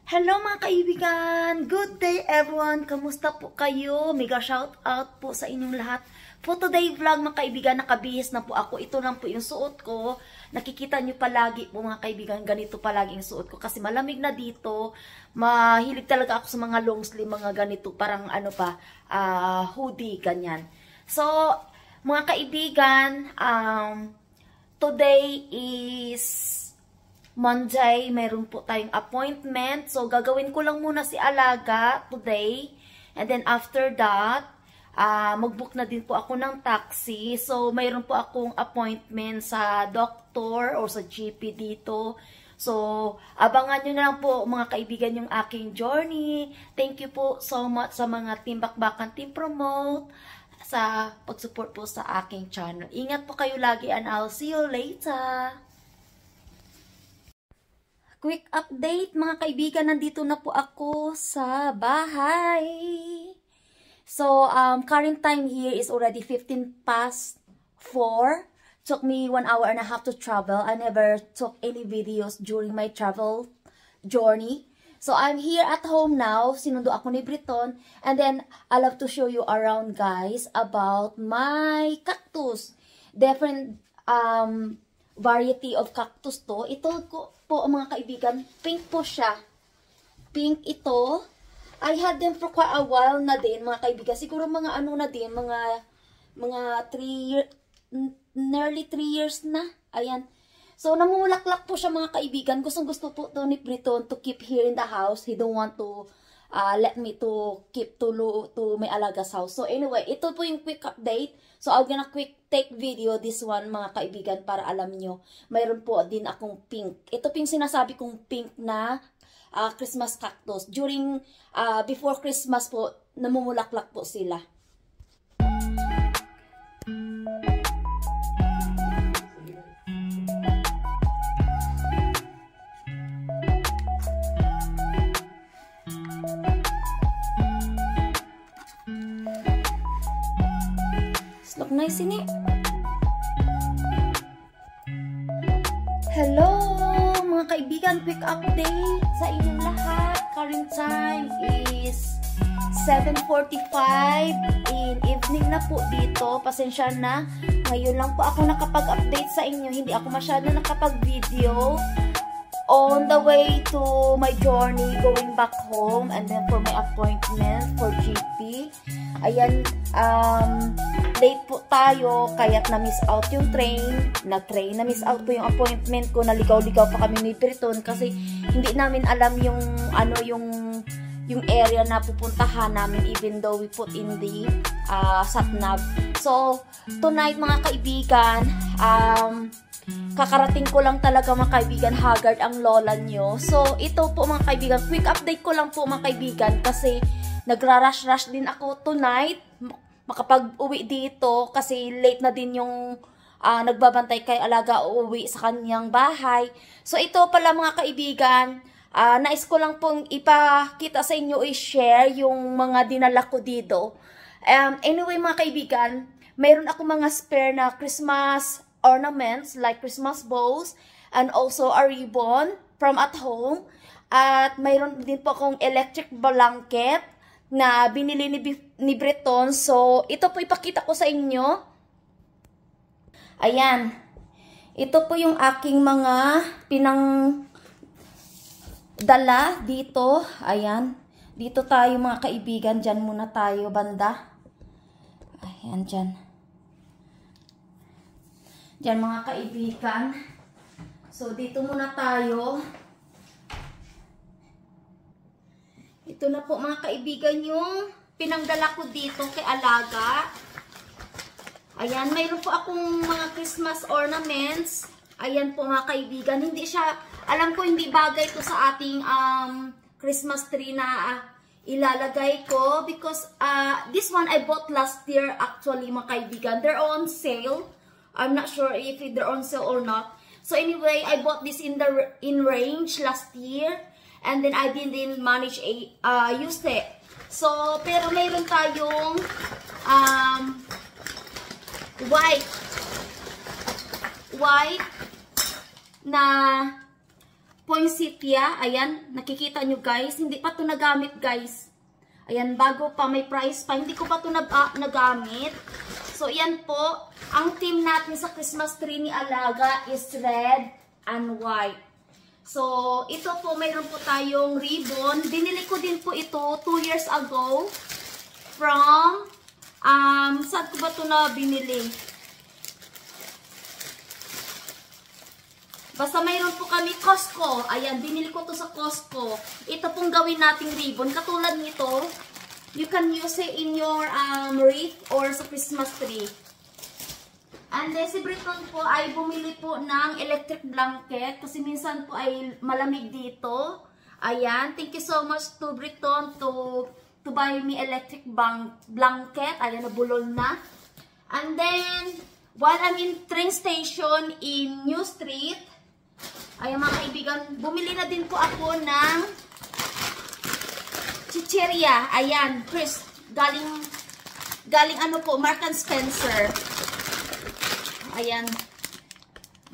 Hello mga kaibigan! Good day everyone! Kamusta po kayo? Mega shout out po sa inyong lahat. For today vlog mga kaibigan, nakabihis na po ako. Ito lang po yung suot ko. Nakikita nyo palagi po mga kaibigan, ganito palagi yung suot ko. Kasi malamig na dito. Mahilig talaga ako sa mga long sleeve, mga ganito. Parang ano pa, hoodie, ganyan. So, mga kaibigan, today is Monday, meron po tayong appointment. So, gagawin ko lang muna si Alaga today. And then, after that, mag-book na din po ako ng taxi. So, mayroon po akong appointment sa doctor or sa GP dito. So, abangan nyo na lang po mga kaibigan yung aking journey. Thank you po so much sa mga Team Bakbakan, Team Promote, sa pag-support po sa aking channel. Ingat po kayo lagi and I'll see you later. Quick update mga kaibigan, nandito na po ako sa bahay. So, current time here is already 15 past 4. Took me 1 hour and a half to travel. I never took any videos during my travel journey. So, I'm here at home now. Sinundo ako ni Briton. And then, I love to show you around guys about my cactus. Different variety of cactus to. Ito po mga kaibigan, pink po siya. Pink ito. I had them for quite a while na din mga kaibigan. Siguro mga ano na din, mga 3 years, nearly 3 years na. Ayan. So, namumulaklak po siya mga kaibigan. Gustong-gusto po to ni Briton to keep here in the house. He don't want to let me to keep to my Alaga's house. So, anyway, ito po yung quick update. So, I'm gonna quick take video this one mga kaibigan para alam nyo. Mayroon po din akong pink. Ito po yung sinasabi kong pink na Christmas cactus. During, before Christmas po, namumulaklak po sila. Look nice in it. Hello mga kaibigan, quick update sa inyong lahat. Current time is 7:45 in evening na po dito. Pasensya na. Ngayon lang po ako nakapag-update sa inyo. Hindi ako masyado nakapag-video. On the way to my journey, going back home, and then for my appointment for GP. Ayan, late po tayo, kaya't na-miss out yung train. Na-miss out po yung appointment ko. Naligaw-ligaw pa kami ni Briton kasi hindi namin alam yung, ano, yung area na pupuntahan namin even though we put in the sat-nav. So, tonight mga kaibigan, kakarating ko lang talaga mga kaibigan, haggard ang lola nyo. So, ito po mga kaibigan, quick update ko lang po mga kaibigan kasi nagra-rush-rush din ako tonight makapag-uwi dito kasi late na din yung nagbabantay kay Alaga uuwi sa kanyang bahay. So, ito pala mga kaibigan, nais ko lang pong ipakita sa inyo, i-share yung mga dinala ko dito. Anyway mga kaibigan, mayroon ako mga spare na Christmas ornaments like Christmas bows and also a ribbon from at home. At mayroon din po akong electric blanket na binili ni Briton. So, ito po ipakita ko sa inyo. Ayan. Ito po yung aking mga pinangdala dito. Ayan. Dito tayo mga kaibigan. Diyan muna tayo banda. Ayan, diyan. Diyan mga kaibigan. So, dito muna tayo. Ito na po mga kaibigan yung pinangdala ko dito kay Alaga. Ayan, mayroon po akong mga Christmas ornaments. Ayan po mga kaibigan. Hindi siya, alam ko hindi bagay to sa ating Christmas tree na ilalagay ko. Because this one I bought last year actually mga kaibigan. They're on sale. I'm not sure if they're on sale or not. So anyway, I bought this in range last year. And then I didn't manage use it. So, pero mayroon tayong white na poinsettia. Ayan, nakikita nyo guys. Hindi pa to nagamit guys. Ayan, bago pa, may price pa. Hindi ko pa to nagamit. So, yan po. Ang theme natin sa Christmas tree ni Alaga is red and white. So, ito po, mayroon po tayong ribbon. Binili ko din po ito 2 years ago from, saan ko ba ito na binili? Basta mayroon po kami Costco. Ayan, binili ko to sa Costco. Ito pong gawin nating ribbon. Katulad nito, you can use it in your wreath or sa Christmas tree. And then si Briton po ay bumili po ng electric blanket kasi minsan po ay malamig dito. Ayan, thank you so much to Briton to buy me electric blanket. Ayan, nabulol na. And then, while I'm in train station in New Street, ayan mga kaibigan, bumili na din po ako ng chicheria. Ayan, Chris, galing ano po, Mark and Spencer. Ayan.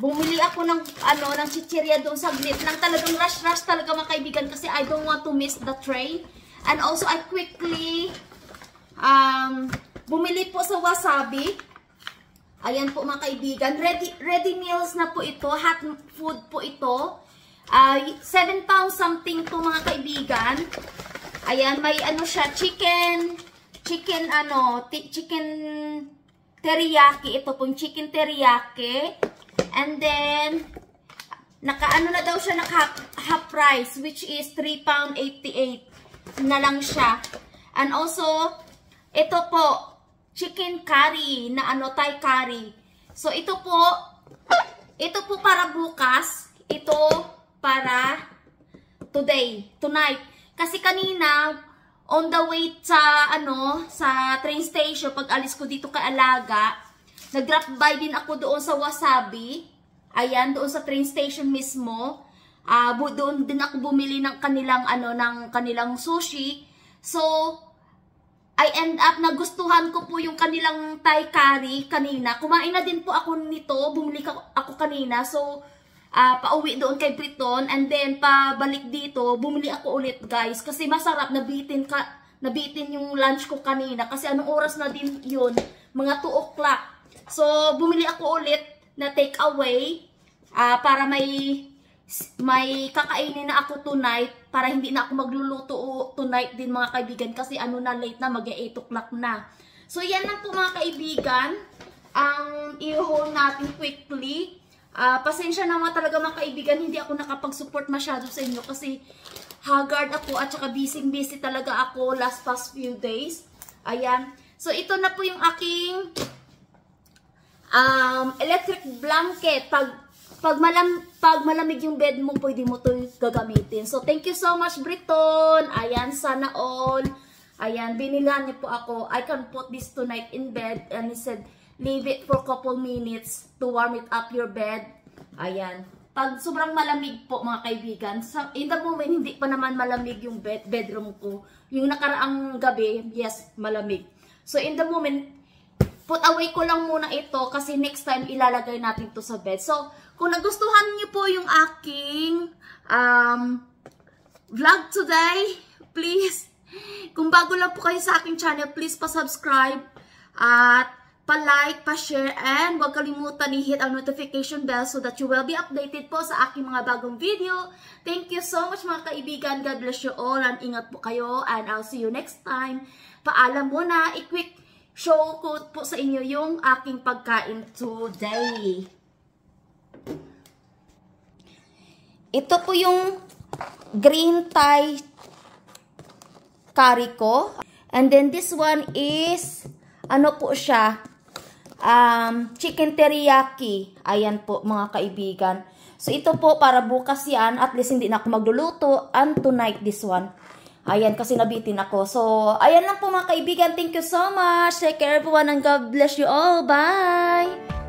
Bumili ako ng ng chicheria doon sa glit. Nang talagang rush talaga mga kaibigan kasi I don't want to miss the train. And also I quickly bumili po sa wasabi. Ayan po mga kaibigan, ready meals na po ito, hot food po ito. 7 pounds something to mga kaibigan. Ayan, may ano siya, chicken teriyaki. Ito pong chicken teriyaki. And then, naka-ano na daw siya, naka-half price, which is 3 pound 88 na lang siya. And also, ito po, chicken curry na Thai curry. So, ito po para bukas. Ito para tonight. Kasi kanina, on the way sa, sa train station, pag alis ko dito kay Alaga, nag-drop by din ako doon sa Wasabi. Ayan, doon sa train station mismo. Doon din ako bumili ng kanilang sushi. So, I end up nagustuhan ko po yung kanilang Thai curry kanina. Kumain na din po ako nito. Bumili ako kanina. So, pauwi doon kay Briton. And then, pabalik dito, bumili ako ulit guys. Kasi masarap, nabitin yung lunch ko kanina. Kasi anong oras na din yun? Mga 2 o'clock. So, bumili ako ulit na take away. Para may kakainin na ako tonight para hindi na ako magluluto tonight din mga kaibigan kasi late na, mag-8 o'clock na. So yan lang po mga kaibigan ang i-haul natin quickly. Pasensya na talaga mga kaibigan, hindi ako nakapag-support masyado sa inyo kasi haggard ako at saka busy talaga ako past few days. Ayan. So ito na po yung aking electric blanket. Pag malamig yung bed mo, pwede mo ito gagamitin. So, thank you so much, Briton. Ayan, sana all. Ayan, binilan niyo po ako. I can put this tonight in bed. And he said, leave it for a couple minutes to warm it up your bed. Ayan. Pag sobrang malamig po, mga kaibigan, in the moment, hindi pa naman malamig yung bedroom ko. Yung nakaraang gabi, yes, malamig. So, in the moment, put away ko lang muna ito kasi next time ilalagay natin to sa bed. So, kung nagustuhan niyo po yung aking vlog today, please, kung bago lang po kayo sa aking channel, please pa-subscribe at pa-like, pa-share, and huwag kalimutan i-hit ang notification bell so that you will be updated po sa aking mga bagong video. Thank you so much mga kaibigan. God bless you all and ingat po kayo and I'll see you next time. Paalam muna, i-quick show ko po sa inyo yung aking pagkain today. Ito po yung green Thai curry ko. And then this one is, po siya, chicken teriyaki. Ayan po mga kaibigan. So ito po para bukas yan. At least hindi na ako magluluto. And tonight this one. Ayan, kasi nabitin ako. So, ayan lang po mga kaibigan. Thank you so much. Take care everyone and God bless you all. Bye!